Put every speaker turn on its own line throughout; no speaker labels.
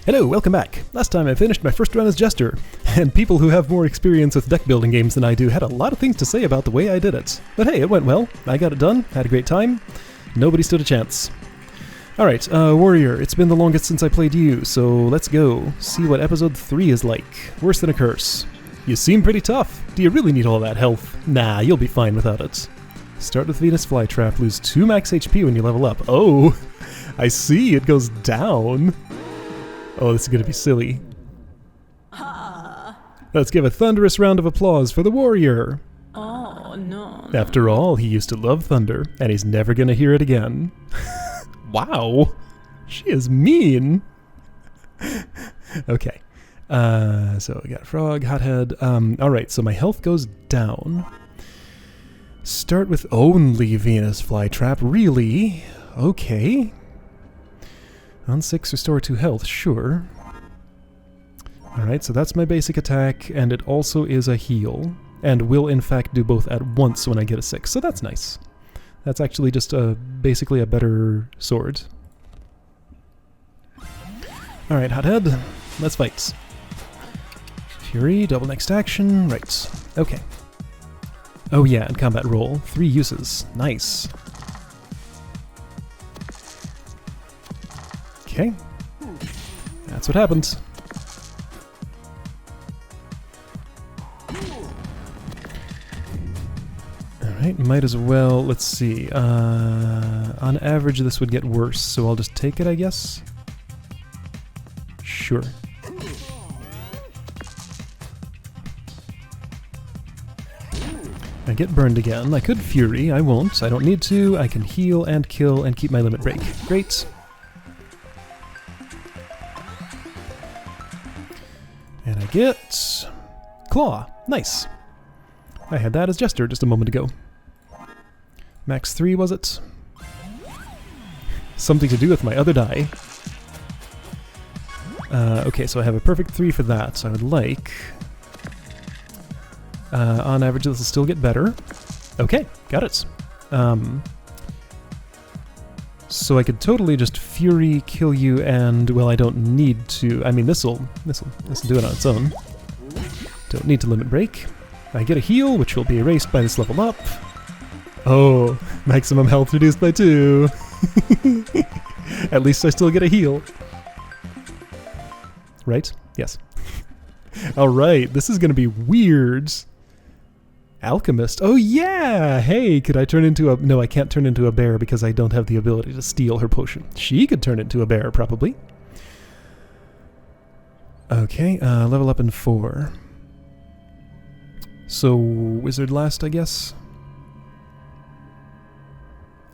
Hello, welcome back. Last time I finished my first run as Jester, and people who have more experience with deck building games than I do had a lot of things to say about the way I did it. But hey, it went well. I got it done, had a great time. Nobody stood a chance. Alright, Warrior, it's been the longest since I played you, so let's go. See what episode 3 is like. Worse than a curse. You seem pretty tough. Do you really need all that health? Nah, you'll be fine without it. Start with Venus Flytrap, lose 2 max HP when you level up. Oh, I see, it goes down. Oh, this is going to be silly. Let's give a thunderous round of applause for the Warrior.
Oh, no.
After all, he used to love thunder, and he's never going to hear it again. Wow. She is mean. Okay. So we got Frog, Hothead. Alright, so my health goes down. Start with only Venus Flytrap. Really? Okay. On 6, restore 2 health, sure. Alright, so that's my basic attack, and it also is a heal, and will in fact do both at once when I get a 6, so that's nice. That's actually just basically a better sword. Alright, Hothead, let's fight. Fury, double next action, right, okay. Oh yeah, and combat roll, 3 uses, nice. Okay, that's what happens. Alright, might as well, let's see. On average this would get worse, so I'll just take it, I guess? Sure. I get burned again. I could Fury, I won't. I don't need to. I can heal and kill and keep my limit break. Great. And I get Claw. Nice. I had that as Jester just a moment ago. Max 3, was it? Something to do with my other die. Okay, so I have a perfect 3 for that, so I would like... on average this will still get better. Okay, got it. So I could totally just Fury, kill you, and, well, I don't need to... I mean, this'll do it on its own. Don't need to limit break. I get a heal, which will be erased by this level up. Oh, maximum health reduced by 2. At least I still get a heal. Right? Yes. Alright, this is gonna be weird. Alchemist. Oh yeah! Hey, could I turn into a... No, I can't turn into a bear because I don't have the ability to steal her potion. She could turn into a bear, probably. Okay, level up in 4. So, Wizard last, I guess?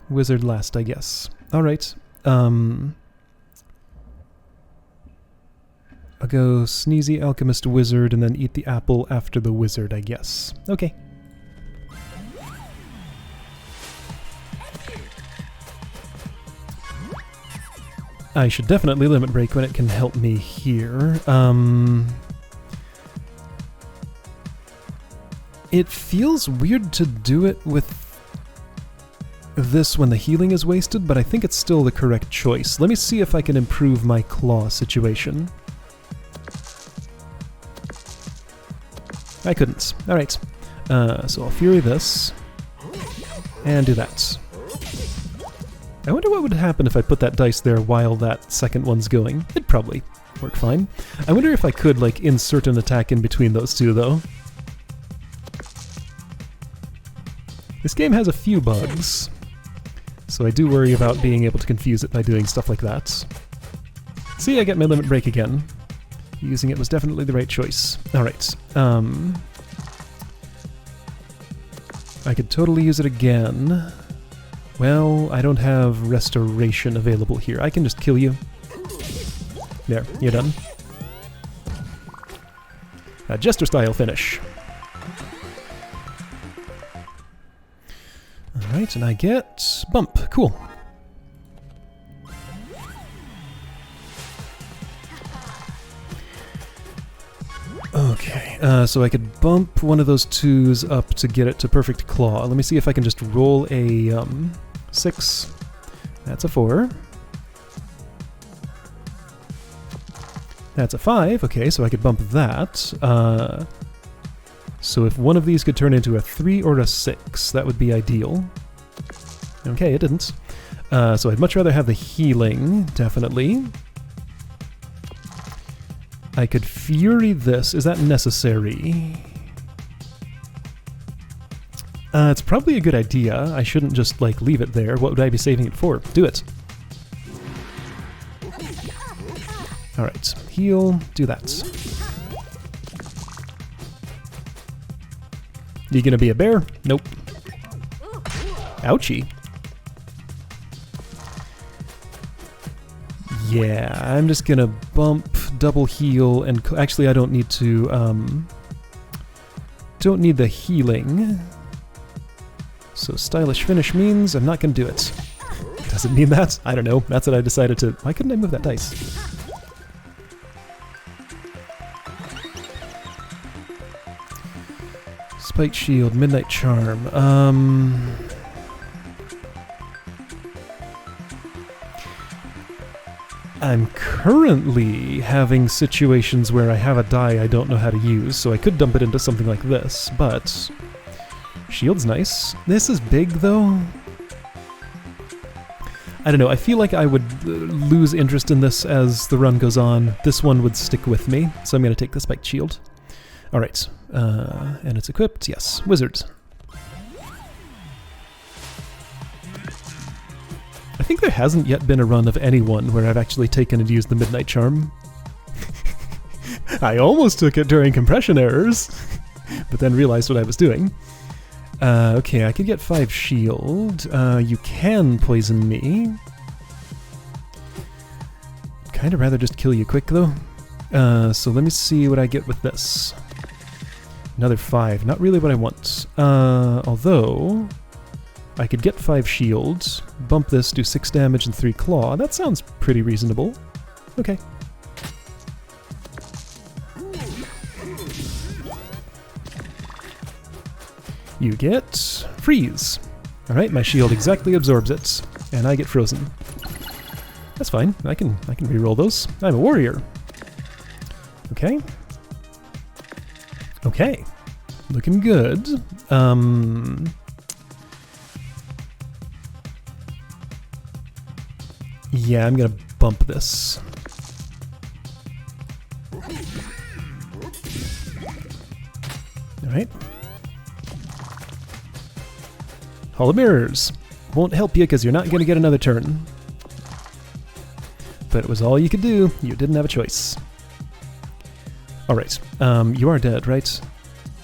Wizard last, I guess. Alright. I'll go Sneezy, Alchemist, Wizard, and then eat the apple after the Wizard, I guess. Okay. I should definitely limit break when it can help me here. It feels weird to do it with this when the healing is wasted, but I think it's still the correct choice. Let me see if I can improve my claw situation. I couldn't. Alright. So I'll Fury this. And do that. I wonder what would happen if I put that dice there while that second one's going. It'd probably work fine. I wonder if I could, like, insert an attack in between those two, though. This game has a few bugs, so I do worry about being able to confuse it by doing stuff like that. See, I get my limit break again. Using it was definitely the right choice. Alright. I could totally use it again. Well, I don't have Restoration available here. I can just kill you. There, you're done. A Jester-style finish. Alright, and I get Bump. Cool. Okay, so I could bump one of those 2s up to get it to Perfect Claw. Let me see if I can just roll a 6. That's a 4. That's a 5. Okay, so I could bump that. So if one of these could turn into a 3 or a 6, that would be ideal. Okay, it didn't. So I'd much rather have the healing, definitely. I could Fury this. Is that necessary? It's probably a good idea. I shouldn't just, like, leave it there. What would I be saving it for? Do it. Alright, heal, do that. You gonna be a bear? Nope. Ouchie. Yeah, I'm just gonna bump, double heal, and actually I don't need to, don't need the healing. So stylish finish means I'm not gonna do it. Does it mean that? I don't know. That's what I decided to... Why couldn't I move that dice? Spike Shield, Midnight Charm. I'm currently having situations where I have a die I don't know how to use, so I could dump it into something like this, but... Shield's nice. This is big, though. I don't know, I feel like I would lose interest in this as the run goes on. This one would stick with me, so I'm going to take the Spiked Shield. Alright, and it's equipped, yes. Wizard. I think there hasn't yet been a run of anyone where I've actually taken and used the Midnight Charm. I almost took it during compression errors, but then realized what I was doing. Okay, I could get 5 shield. You can poison me. Kinda rather just kill you quick, though. So let me see what I get with this. Another 5. Not really what I want. Although... I could get 5 shields, bump this, do 6 damage and 3 claw. That sounds pretty reasonable. Okay. You get freeze. Alright, my shield exactly absorbs it, and I get frozen. That's fine. I can reroll those. I'm a warrior. Okay. Okay. Looking good. Yeah, I'm gonna bump this. Alright. Hall of Mirrors. Won't help you because you're not gonna get another turn. But it was all you could do. You didn't have a choice. Alright. You are dead, right?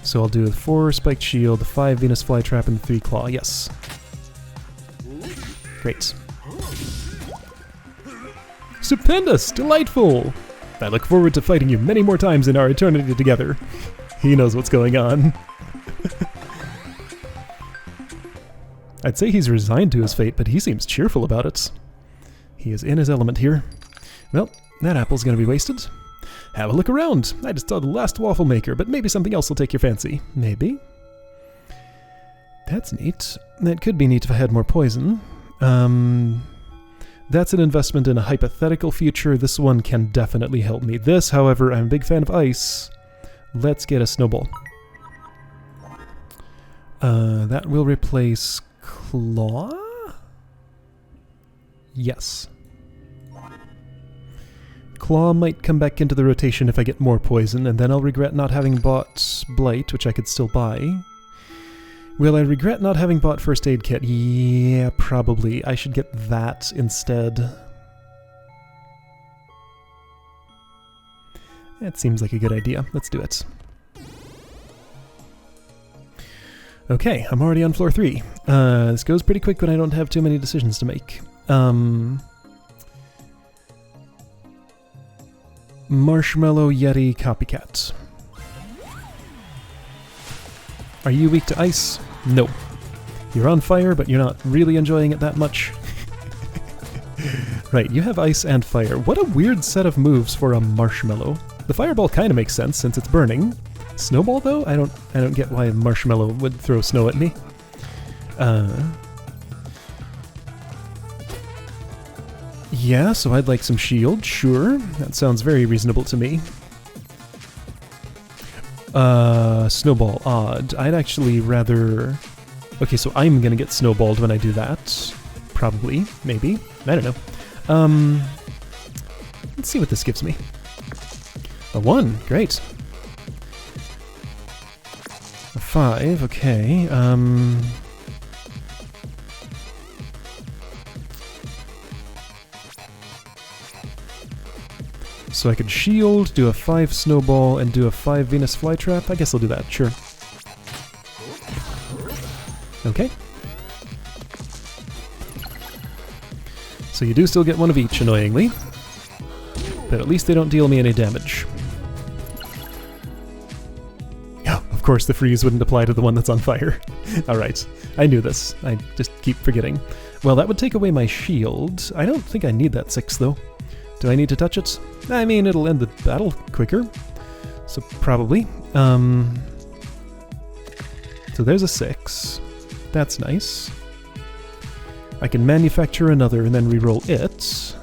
So I'll do the 4 Spiked Shield, the 5 Venus Flytrap, and the 3 Claw. Yes. Great. Stupendous! Delightful! I look forward to fighting you many more times in our eternity together. He knows what's going on. I'd say he's resigned to his fate, but he seems cheerful about it. He is in his element here. Well, that apple's gonna be wasted. Have a look around. I just saw the last waffle maker, but maybe something else will take your fancy. Maybe. That's neat. That could be neat if I had more poison. That's an investment in a hypothetical future. This one can definitely help me. This, however, I'm a big fan of ice. Let's get a snowball. That will replace Claw? Yes. Claw might come back into the rotation if I get more poison, and then I'll regret not having bought Blight, which I could still buy. Will I regret not having bought First Aid Kit? Yeah, probably. I should get that instead. That seems like a good idea. Let's do it. Okay, I'm already on floor 3. This goes pretty quick when I don't have too many decisions to make. Marshmallow Yeti Copycat. Are you weak to ice? No. You're on fire, but you're not really enjoying it that much. Right, you have ice and fire. What a weird set of moves for a marshmallow. The fireball kind of makes sense since it's burning. Snowball though? I don't get why a marshmallow would throw snow at me. Yeah, so I'd like some shield, sure. That sounds very reasonable to me. Snowball, odd. I'd actually rather... Okay, so I'm gonna get snowballed when I do that. Probably, maybe. I don't know. Let's see what this gives me. A 1, great. A 5, okay. So I could shield, do a 5 snowball, and do a 5 Venus flytrap. I guess I'll do that, sure. Okay. So you do still get one of each, annoyingly. But at least they don't deal me any damage. Oh, of course the freeze wouldn't apply to the one that's on fire. Alright, I knew this. I just keep forgetting. Well, that would take away my shield. I don't think I need that 6, though. Do I need to touch it? I mean, it'll end the battle quicker. So probably. So there's a 6. That's nice. I can manufacture another and then reroll it.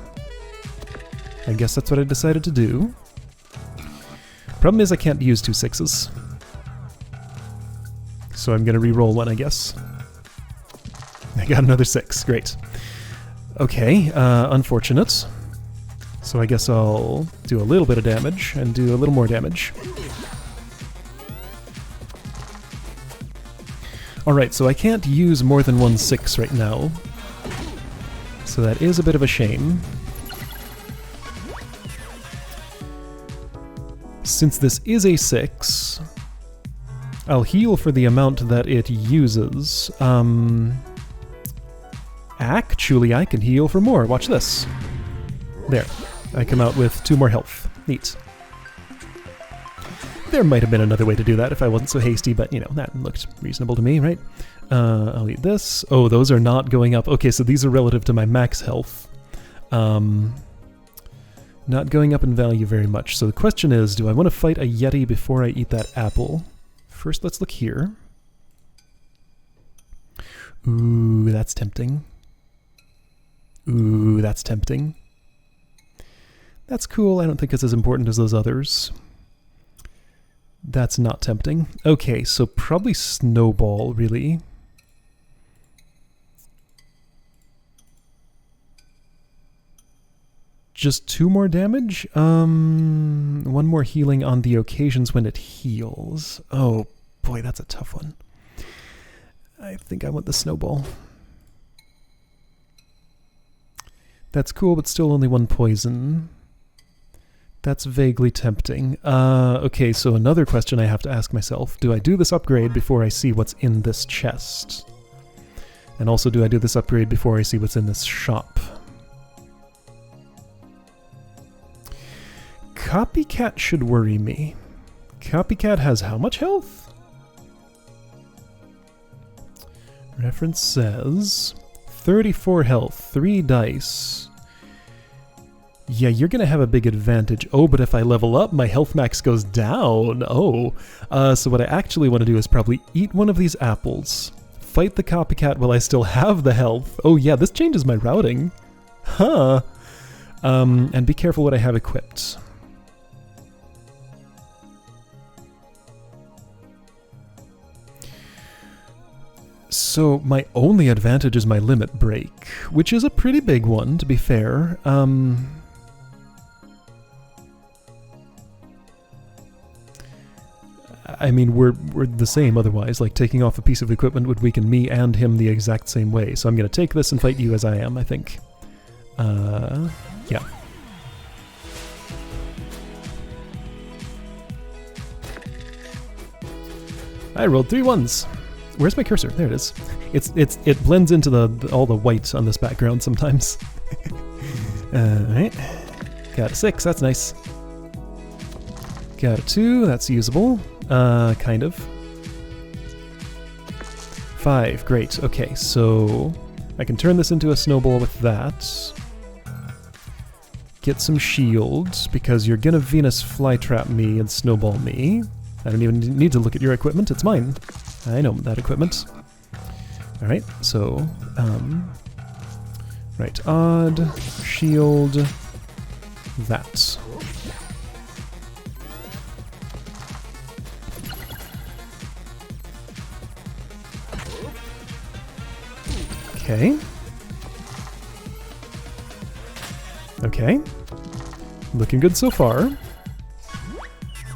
I guess that's what I decided to do. Problem is I can't use 2 6s. So I'm gonna reroll one, I guess. I got another 6, great. Okay, unfortunate. So I guess I'll do a little bit of damage and do a little more damage. Alright, so I can't use more than 1 6 right now. So that is a bit of a shame. Since this is a 6, I'll heal for the amount that it uses. Actually, I can heal for more. Watch this. There. I come out with 2 more health. Neat. There might have been another way to do that if I wasn't so hasty, but, you know, that looked reasonable to me, right? I'll eat this. Oh, those are not going up. Okay, so these are relative to my max health. Not going up in value very much. So the question is, do I want to fight a Yeti before I eat that apple? First, let's look here. Ooh, that's tempting. Ooh, that's tempting. That's cool. I don't think it's as important as those others. That's not tempting. Okay, so probably Snowball, really. Just 2 more damage? 1 more healing on the occasions when it heals. Oh boy, that's a tough one. I think I want the Snowball. That's cool, but still only 1 poison. That's vaguely tempting. Okay, so another question I have to ask myself. Do I do this upgrade before I see what's in this chest? And also, do I do this upgrade before I see what's in this shop? Copycat should worry me. Copycat has how much health? Reference says 34 health, 3 dice. Yeah, you're gonna have a big advantage. Oh, but if I level up, my health max goes down. Oh. So what I actually want to do is probably eat one of these apples, fight the copycat while I still have the health. Oh yeah, this changes my routing. Huh. And be careful what I have equipped. So my only advantage is my limit break, which is a pretty big one, to be fair. I mean, we're the same otherwise. Like, taking off a piece of equipment would weaken me and him the exact same way. So I'm going to take this and fight you as I am, I think. Yeah. I rolled 3 1s. Where's my cursor? There it is. It blends into all the white on this background sometimes. Alright. Got a 6, that's nice. Got a 2, that's usable. Kind of. 5, great. Okay, so I can turn this into a snowball with that. Get some shields, because you're gonna Venus flytrap me and snowball me. I don't even need to look at your equipment, it's mine. I know that equipment. Alright, so, Right, odd, shield, that. Okay. Okay. Looking good so far.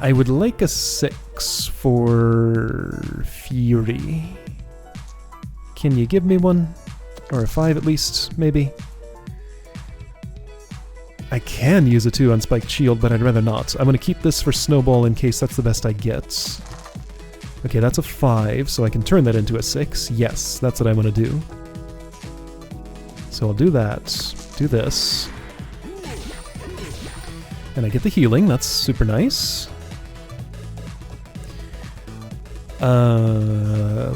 I would like a 6 for Fury. Can you give me one? Or a 5 at least, maybe? I can use a 2 on Spiked Shield, but I'd rather not. I'm going to keep this for Snowball in case that's the best I get. Okay, that's a 5, so I can turn that into a 6. Yes, that's what I want to do. So I'll do that. Do this. And I get the healing, that's super nice.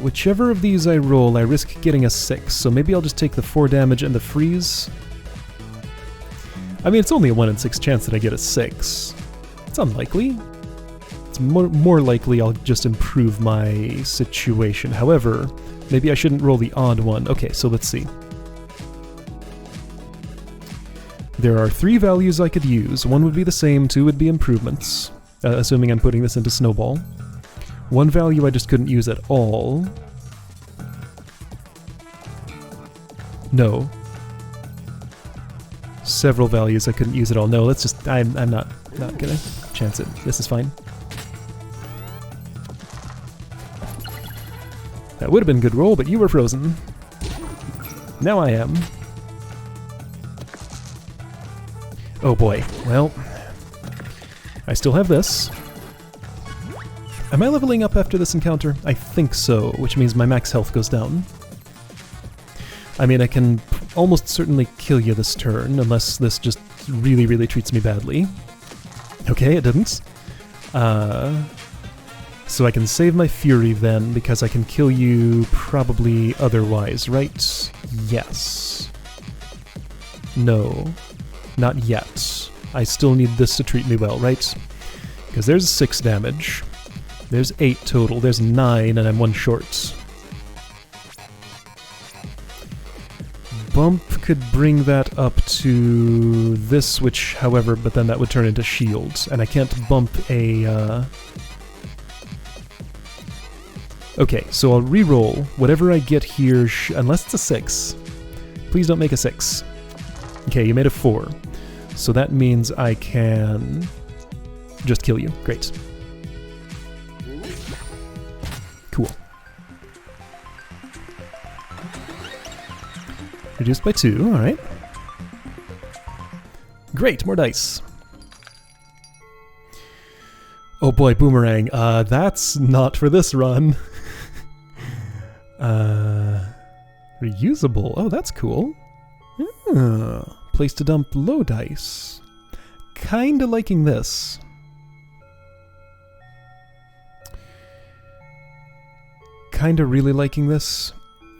Whichever of these I roll, I risk getting a 6, so maybe I'll just take the 4 damage and the freeze. I mean, it's only a 1 in 6 chance that I get a 6. It's unlikely. It's more likely I'll just improve my situation. However, maybe I shouldn't roll the odd one. Okay, so let's see. There are 3 values I could use. 1 would be the same, 2 would be improvements, assuming I'm putting this into Snowball. 1 value I just couldn't use at all. No. Several values I couldn't use at all. No, let's just... I'm not gonna chance it. This is fine. That would have been a good roll, but you were frozen. Now I am. Oh boy. Well, I still have this. Am I leveling up after this encounter? I think so, which means my max health goes down. I mean, I can almost certainly kill you this turn, unless this just really, really treats me badly. Okay, it didn't. So I can save my fury then, because I can kill you probably otherwise, right? Yes. No. Not yet. I still need this to treat me well, right? Because there's 6 damage. There's 8 total. There's 9, and I'm 1 short. Bump could bring that up to this, which, however, but then that would turn into shield. And I can't bump a... Okay, so I'll re-roll. Whatever I get here, unless it's a 6. Please don't make a 6. Okay, you made a 4. So that means I can just kill you. Great. Cool. Reduced by 2, alright. Great, more dice. Oh boy, boomerang. That's not for this run. Reusable. Oh, that's cool. Place to dump low dice. Kinda liking this. Kinda really liking this.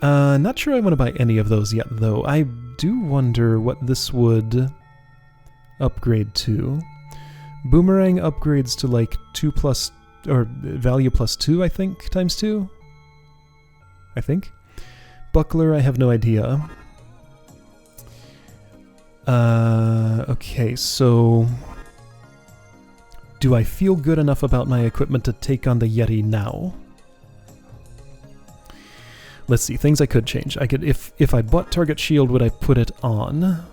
Not sure I want to buy any of those yet, though. I do wonder what this would upgrade to. Boomerang upgrades to like 2 plus, or value plus 2, I think, times 2? I think. Buckler, I have no idea. Okay, so... do I feel good enough about my equipment to take on the Yeti now? Let's see, things I could change. I could, if I bought target shield, would I put it on?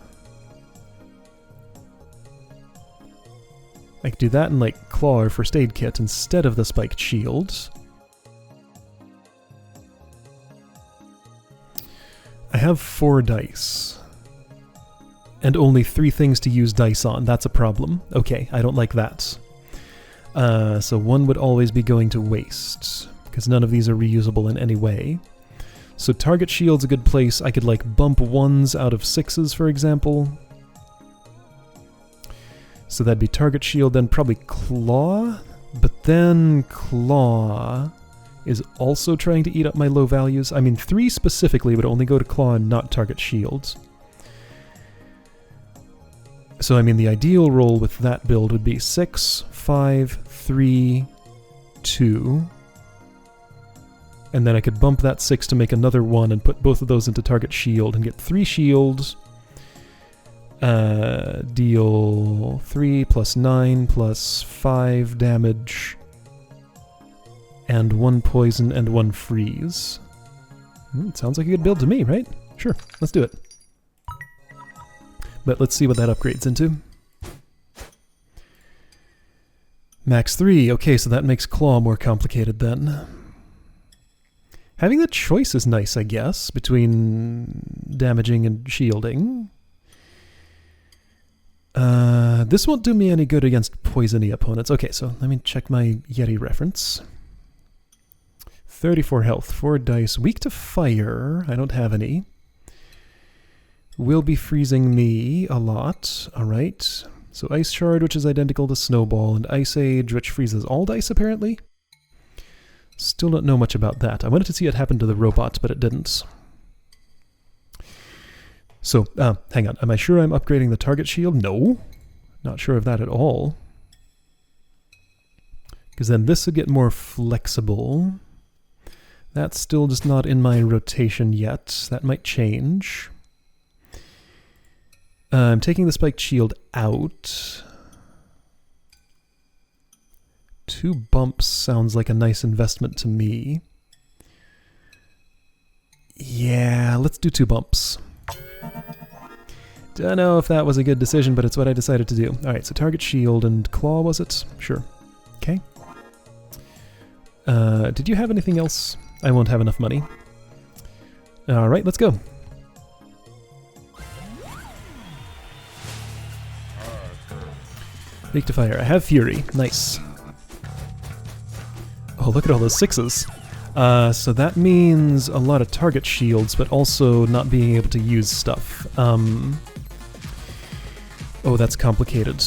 I could do that in, like, claw or first aid kit instead of the spiked shield. I have 4 dice. And only 3 things to use dice on. That's a problem. Okay, I don't like that. So 1 would always be going to waste, because none of these are reusable in any way. So target shield's a good place. I could, like, bump 1s out of 6s, for example. So that'd be target shield, then probably claw. But then claw is also trying to eat up my low values. I mean, 3 specifically would only go to claw and not target shield. So, I mean, the ideal roll with that build would be 6, 5, 3, 2. And then I could bump that 6 to make another 1 and put both of those into target shield and get 3 shields. Deal 3 plus 9 plus 5 damage, and 1 poison and 1 freeze. Sounds like a good build to me, right? Sure, let's do it. But let's see what that upgrades into. Max 3, okay, so that makes Claw more complicated then. Having the choice is nice, I guess, between damaging and shielding. This won't do me any good against poisony opponents. Okay, so let me check my Yeti reference. 34 health, 4 dice, weak to fire, I don't have any. Will be freezing me a lot, alright. So Ice Shard, which is identical to Snowball, and Ice Age, which freezes all dice apparently. Still don't know much about that. I wanted to see it happen to the robot, but it didn't. So, hang on, am I sure I'm upgrading the target shield? No, not sure of that at all. Because then this would get more flexible. That's still just not in my rotation yet. That might change. I'm taking the spiked shield out. 2 bumps sounds like a nice investment to me. Yeah, let's do 2 bumps. Don't know if that was a good decision, but it's what I decided to do. Alright, so target shield and claw, was it? Sure. Okay. Did you have anything else? I won't have enough money. Alright, let's go. Weak to fire. I have Fury. Nice. Oh, look at all those 6s. So that means a lot of target shields, but also not being able to use stuff. Oh, that's complicated.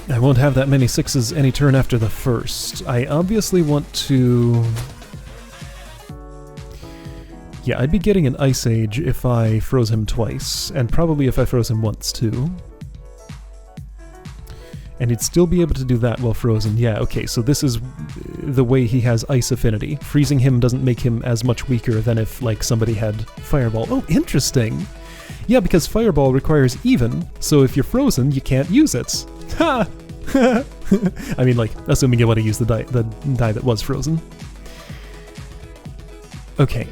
I won't have that many 6s any turn after the first. I obviously want to... Yeah, I'd be getting an Ice Age if I froze him twice, and probably if I froze him once too. And he'd still be able to do that while frozen. Yeah, okay, so this is the way he has ice affinity. Freezing him doesn't make him as much weaker than if, like, somebody had Fireball. Oh, interesting! Yeah, because Fireball requires even, so if you're frozen, you can't use it. Ha! I mean, like, assuming you want to use the die that was frozen. Okay,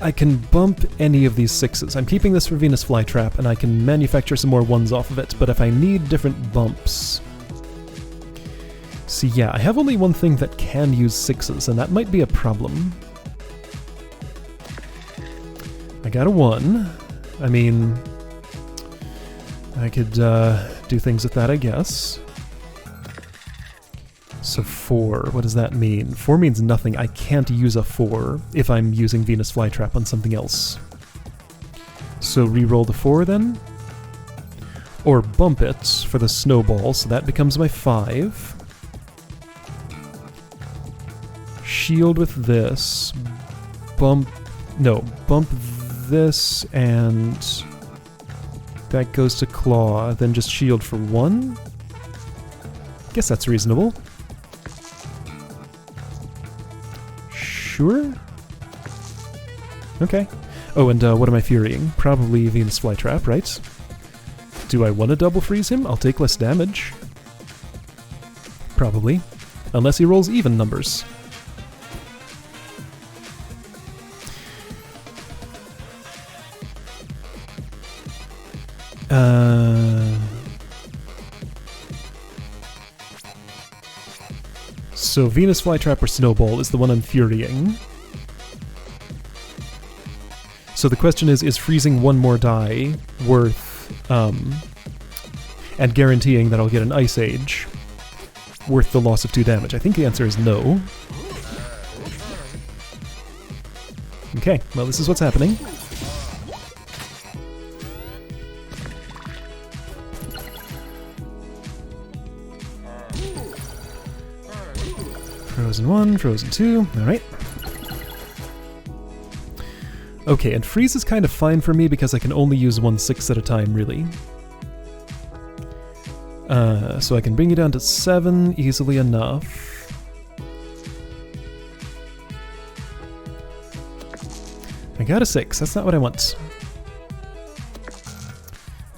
I can bump any of these 6s. I'm keeping this for Venus Flytrap, and I can manufacture some more 1s off of it, but if I need different bumps... See, yeah, I have only one thing that can use 6s, and that might be a problem. I got a 1. I mean... I could do things with that, I guess. So 4, what does that mean? 4 means nothing. I can't use a 4 if I'm using Venus Flytrap on something else. So reroll the 4 then? Or bump it for the Snowball, so that becomes my 5. Shield with this. Bump this, and that goes to Claw, then just shield for 1? Guess that's reasonable. Sure? Okay. Oh, and what am I furying? Probably Venus Flytrap, right? Do I want to double freeze him? I'll take less damage. Probably. Unless he rolls even numbers. So Venus Flytrap or Snowball is the one I'm furying. So the question is freezing 1 more die worth, and guaranteeing that I'll get an Ice Age worth the loss of 2 damage? I think the answer is no. Okay, well this is what's happening. Frozen 1, Frozen 2, alright. Okay, and freeze is kind of fine for me because I can only use 1 6 at a time, really. So I can bring you down to 7 easily enough. I got a 6. That's not what I want.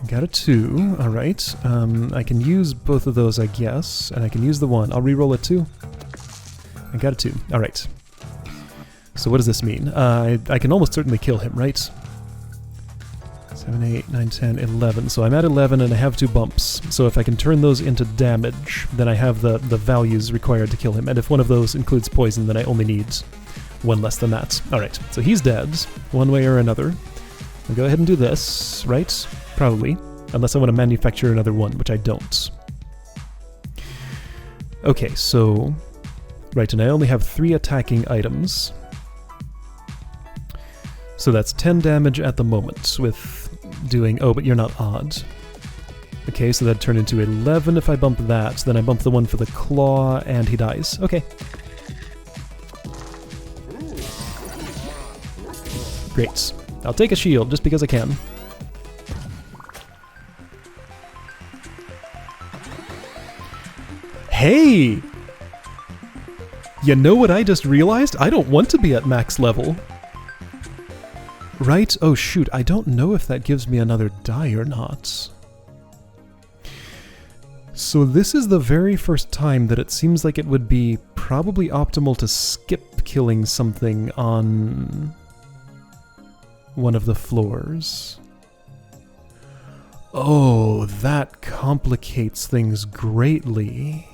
I got a 2. Alright. I can use both of those, I guess. And I can use the 1. I'll re-roll a 2. I got a 2. Alright. So what does this mean? I can almost certainly kill him, right? 7, 8, 9, 10, 11. So I'm at 11 and I have 2 bumps. So if I can turn those into damage, then I have the values required to kill him. And if one of those includes poison, then I only need 1 less than that. Alright, so he's dead, one way or another. I'll go ahead and do this, right? Probably. Unless I want to manufacture another one, which I don't. Okay, so... Right, and I only have 3 attacking items. So that's 10 damage at the moment with doing... Oh, but you're not odd. Okay, so that'd turn into 11 if I bump that. Then I bump the one for the claw, and he dies. Okay. Great. I'll take a shield, just because I can. Hey! You know what I just realized? I don't want to be at max level. Right? Oh shoot, I don't know if that gives me another die or not. So this is the very first time that it seems like it would be probably optimal to skip killing something on one of the floors. Oh, that complicates things greatly.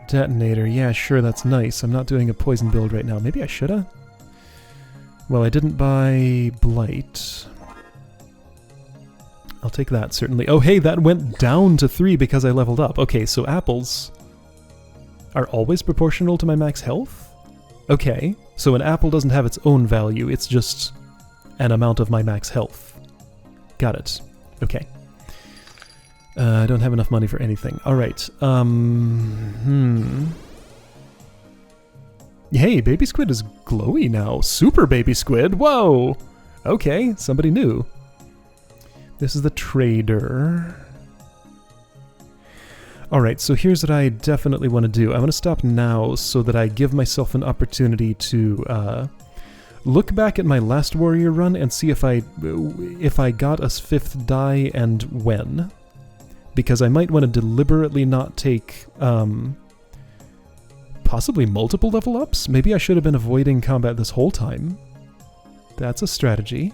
Detonator, yeah, sure, that's nice. I'm not doing a poison build right now. Maybe I shoulda? Well, I didn't buy Blight. I'll take that, certainly. Oh, hey, that went down to 3 because I leveled up. Okay, so apples are always proportional to my max health? Okay, so an apple doesn't have its own value, it's just an amount of my max health. Got it. Okay. I don't have enough money for anything. Alright, Hey, Baby Squid is glowy now. Super Baby Squid, whoa! Okay, somebody new. This is the trader. Alright, so here's what I definitely want to do. I want to stop now so that I give myself an opportunity to look back at my last warrior run and see if I got a 5th die and when. Because I might want to deliberately not take possibly multiple level ups? Maybe I should have been avoiding combat this whole time. That's a strategy.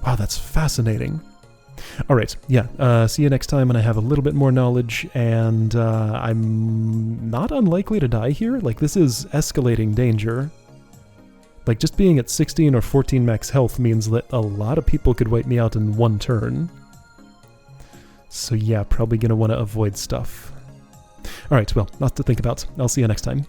Wow, that's fascinating. Alright, yeah, see you next time when I have a little bit more knowledge, and I'm not unlikely to die here. Like, this is escalating danger. Like, just being at 16 or 14 max health means that a lot of people could wipe me out in 1 turn. So yeah, probably gonna want to avoid stuff. Alright, well, lots to think about. I'll see you next time.